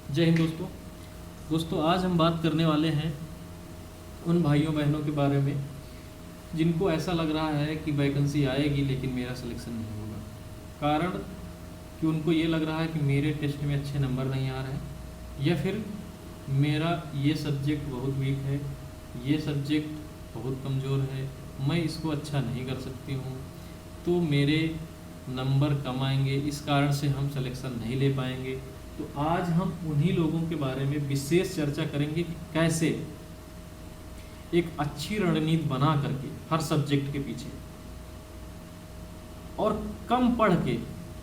जय हिंद दोस्तों आज हम बात करने वाले हैं उन भाइयों बहनों के बारे में जिनको ऐसा लग रहा है कि वैकेंसी आएगी लेकिन मेरा सिलेक्शन नहीं होगा। कारण कि उनको ये लग रहा है कि मेरे टेस्ट में अच्छे नंबर नहीं आ रहे हैं, या फिर मेरा ये सब्जेक्ट बहुत वीक है, ये सब्जेक्ट बहुत कमज़ोर है, मैं इसको अच्छा नहीं कर सकती हूँ, तो मेरे नंबर कम आएंगे, इस कारण से हम सिलेक्शन नहीं ले पाएंगे। तो आज हम उन्हीं लोगों के बारे में विशेष चर्चा करेंगे कि कैसे एक अच्छी रणनीति बना करके हर सब्जेक्ट के पीछे और कम पढ़ के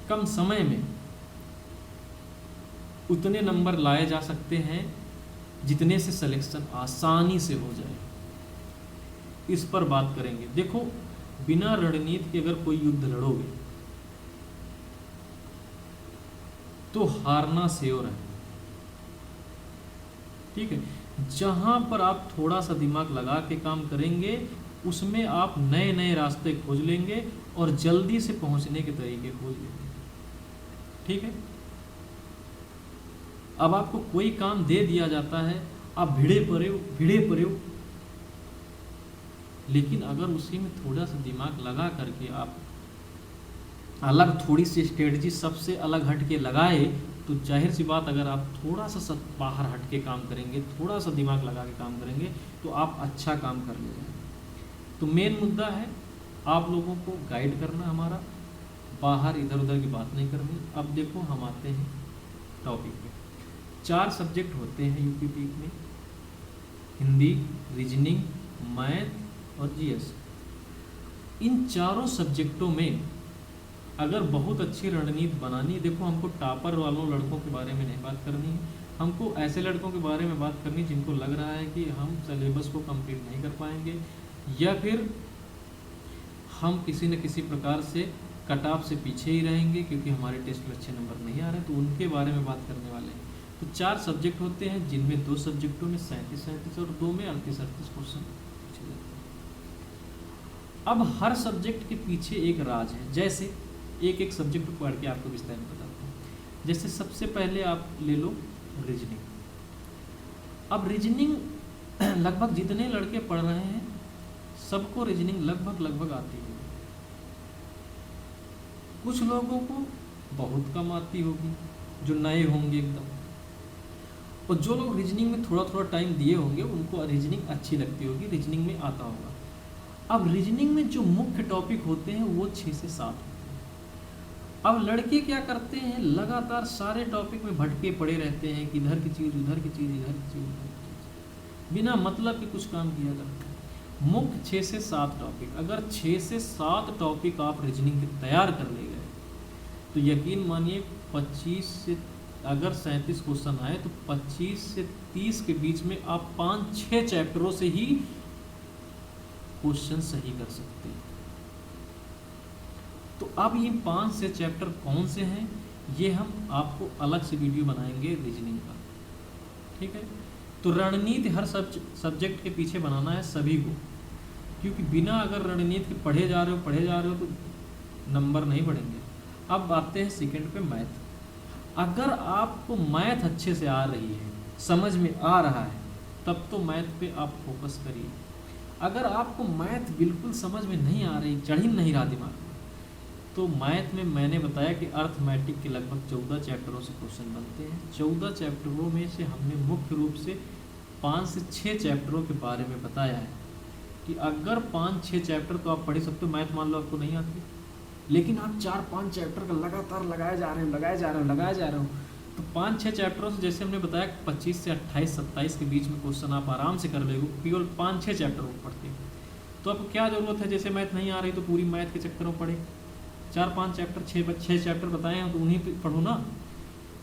कम समय में उतने नंबर लाए जा सकते हैं जितने से सिलेक्शन आसानी से हो जाए, इस पर बात करेंगे। देखो, बिना रणनीति के अगर कोई युद्ध लड़ोगे तो हारना श्योर है। ठीक है, जहां पर आप थोड़ा सा दिमाग लगा के काम करेंगे उसमें आप नए नए रास्ते खोज लेंगे और जल्दी से पहुंचने के तरीके खोज लेंगे। ठीक है, अब आपको कोई काम दे दिया जाता है, आप भिड़े पड़े हो, लेकिन अगर उसी में थोड़ा सा दिमाग लगा करके आप अलग थोड़ी सी स्ट्रेटजी सबसे अलग हट के लगाए तो जाहिर सी बात, अगर आप थोड़ा सा बाहर हट के काम करेंगे, थोड़ा सा दिमाग लगा के काम करेंगे तो आप अच्छा काम कर ले जाएंगे। तो मेन मुद्दा है आप लोगों को गाइड करना, हमारा बाहर इधर उधर की बात नहीं करनी। अब देखो, हम आते हैं टॉपिक पे। 4 सब्जेक्ट होते हैं यूपी पीक में, हिंदी, रीजनिंग, मैथ और जीएस। इन चारों सब्जेक्टों में अगर बहुत अच्छी रणनीति बनानी, देखो हमको टॉपर वालों लड़कों के बारे में नहीं बात करनी है, हमको ऐसे लड़कों के बारे में बात करनी जिनको लग रहा है कि हम सिलेबस को कंप्लीट नहीं कर पाएंगे या फिर हम किसी न किसी प्रकार से कट ऑफ से पीछे ही रहेंगे क्योंकि हमारे टेस्ट में अच्छे नंबर नहीं आ रहे, तो उनके बारे में बात करने वाले हैं। तो 4 सब्जेक्ट होते हैं जिनमें 2 सब्जेक्टों में 37 और 2 में 38 क्वेश्चन पूछे जाते हैं। अब हर सब्जेक्ट के पीछे एक राज है। जैसे एक एक सब्जेक्ट पढ़ के आपको विस्तार में बताता हूँ। जैसे सबसे पहले आप ले लो रीजनिंग। अब रीजनिंग लगभग जितने लड़के पढ़ रहे हैं सबको रीजनिंग लगभग आती है। कुछ लोगों को बहुत कम आती होगी जो नए होंगे एकदम, और जो लोग रीजनिंग में थोड़ा थोड़ा टाइम दिए होंगे उनको रीजनिंग अच्छी लगती होगी, रीजनिंग में आता होगा। अब रीजनिंग में जो मुख्य टॉपिक होते हैं वो 6 से 7 होते हैं। अब लड़के क्या करते हैं, लगातार सारे टॉपिक में भटके पड़े रहते हैं कि इधर की चीज़ उधर की चीज़, इधर की चीज़ उधर की चीज़, बिना मतलब के कुछ काम किया जाता है। मुख्य 6 से 7 टॉपिक, अगर 6 से 7 टॉपिक आप रीजनिंग के तैयार कर ले गए तो यकीन मानिए 25 से, अगर 37 क्वेश्चन आए तो 25 से 30 के बीच में आप 5-6 चैप्टरों से ही क्वेश्चन सही कर सकते हैं। तो अब ये 5 से चैप्टर कौन से हैं ये हम आपको अलग से वीडियो बनाएंगे रीजनिंग का। ठीक है, तो रणनीति हर सब्जेक्ट के पीछे बनाना है सभी को, क्योंकि बिना अगर रणनीति के पढ़े जा रहे हो तो नंबर नहीं बढ़ेंगे। अब आते हैं सेकंड पे, मैथ। अगर आपको मैथ अच्छे से आ रही है, समझ में आ रहा है, तब तो मैथ पे आप फोकस करिए। अगर आपको मैथ बिल्कुल समझ में नहीं आ रही, चढ़ ही नहीं रहा दिमाग में, तो मैथ में मैंने बताया कि अर्थमेटिक के लगभग 14 चैप्टरों से क्वेश्चन बनते हैं। 14 चैप्टरों में से हमने मुख्य रूप से 5 से 6 चैप्टरों के बारे में बताया है कि अगर 5-6 चैप्टर तो आप पढ़ सकते हो। मैथ मान लो आपको नहीं आती, लेकिन आप 4-5 चैप्टर का लगातार लगाए जा रहे हो, तो 5-6 चैप्टरों से, जैसे हमने बताया, 25 से 28-27 के बीच में क्वेश्चन आप आराम से कर लेंगे केवल 5-6 चैप्टरों को पढ़ के। तो आपको क्या ज़रूरत है, जैसे मैथ नहीं आ रही तो पूरी मैथ के चक्कर में पढ़े, 4-5 चैप्टर 6 चैप्टर बताए हैं तो उन्हीं पे पढ़ो ना।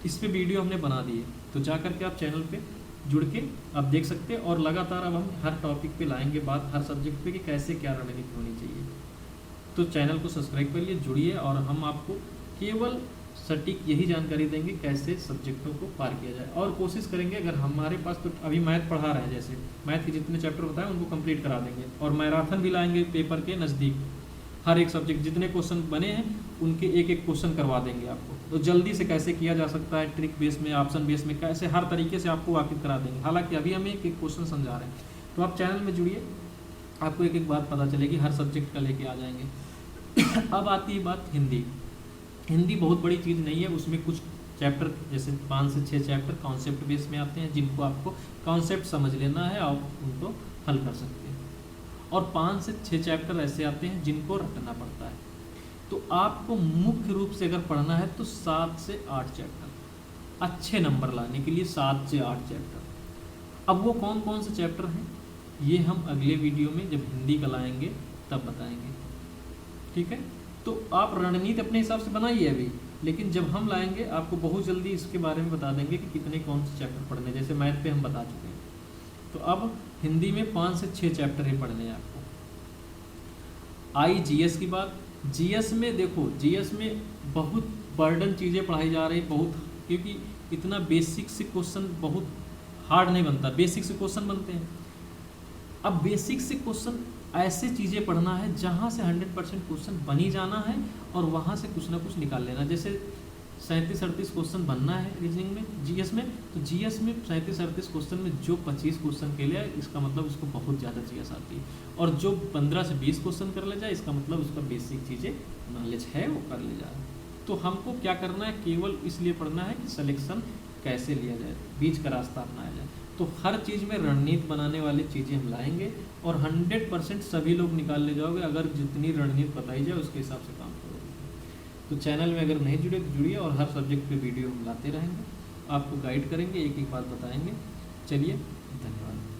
इस पे वीडियो हमने बना दी है, तो जा करके आप चैनल पे जुड़ के आप देख सकते हैं। और लगातार अब हम हर टॉपिक पे लाएंगे बात, हर सब्जेक्ट पे कि कैसे क्या रणनीति होनी चाहिए। तो चैनल को सब्सक्राइब कर लिए, जुड़िए, और हम आपको केवल सटीक यही जानकारी देंगे कैसे सब्जेक्टों को पार किया जाए। और कोशिश करेंगे, अगर हमारे पास तो अभी मैथ पढ़ा रहे हैं, जैसे मैथ के जितने चैप्टर बताएं उनको कंप्लीट करा देंगे, और मैराथन भी लाएंगे पेपर के नज़दीक। हर एक सब्जेक्ट जितने क्वेश्चन बने हैं उनके एक एक क्वेश्चन करवा देंगे आपको। तो जल्दी से कैसे किया जा सकता है, ट्रिक बेस में, ऑप्शन बेस में, कैसे, हर तरीके से आपको वाकिफ करा देंगे। हालांकि अभी हम एक एक क्वेश्चन समझा रहे हैं, तो आप चैनल में जुड़िए, आपको एक एक बात पता चलेगी, हर सब्जेक्ट का लेके आ जाएंगे। अब आती है बात हिंदी। हिंदी बहुत बड़ी चीज़ नहीं है, उसमें कुछ चैप्टर जैसे 5 से 6 चैप्टर कॉन्सेप्ट बेस में आते हैं, जिनको आपको कॉन्सेप्ट समझ लेना है और उनको हल कर सकते हैं। और 5 से 6 चैप्टर ऐसे आते हैं जिनको रटना पड़ता है। तो आपको मुख्य रूप से अगर पढ़ना है तो 7 से 8 चैप्टर, अच्छे नंबर लाने के लिए 7 से 8 चैप्टर। अब वो कौन कौन से चैप्टर हैं ये हम अगले वीडियो में जब हिंदी का लाएंगे तब बताएंगे, ठीक है। तो आप रणनीति अपने हिसाब से बनाइए अभी, लेकिन जब हम लाएंगे आपको बहुत जल्दी इसके बारे में बता देंगे कि कितने कौन से चैप्टर पढ़ने, जैसे मैथ पे हम बता चुके हैं। तो अब हिंदी में 5 से 6 चैप्टर ही पढ़ने हैं आपको। आई जीएस की बात, जीएस में देखो, जीएस में बहुत बर्डन चीज़ें पढ़ाई जा रही, बहुत, क्योंकि इतना बेसिक से क्वेश्चन बहुत हार्ड नहीं बनता, बेसिक से क्वेश्चन बनते हैं। अब बेसिक से क्वेश्चन ऐसे चीज़ें पढ़ना है जहाँ से 100% क्वेश्चन बन ही जाना है और वहाँ से कुछ ना कुछ निकाल लेना। जैसे 37-38 क्वेश्चन बनना है रीजनिंग में, जीएस में, तो जीएस में 37-38 क्वेश्चन में जो 25 क्वेश्चन के लिए, इसका मतलब उसको बहुत ज़्यादा जीएस आती है। और जो 15 से 20 क्वेश्चन कर ले जाए, इसका मतलब उसका बेसिक चीज़ें नॉलेज है वो कर ले जाए। तो हमको क्या करना है, केवल इसलिए पढ़ना है कि सिलेक्शन कैसे लिया जाए, बीच का रास्ता अपनाया जाए। तो हर चीज़ में रणनीति बनाने वाली चीज़ें हम लाएंगे और 100% सभी लोग निकाल ले जाओगे अगर जितनी रणनीति बताई जाए उसके हिसाब से काम करोगे। तो चैनल में अगर नहीं जुड़े तो जुड़िए, और हर सब्जेक्ट पे वीडियो हम लाते रहेंगे, आपको गाइड करेंगे, एक एक बात बताएंगे। चलिए, धन्यवाद।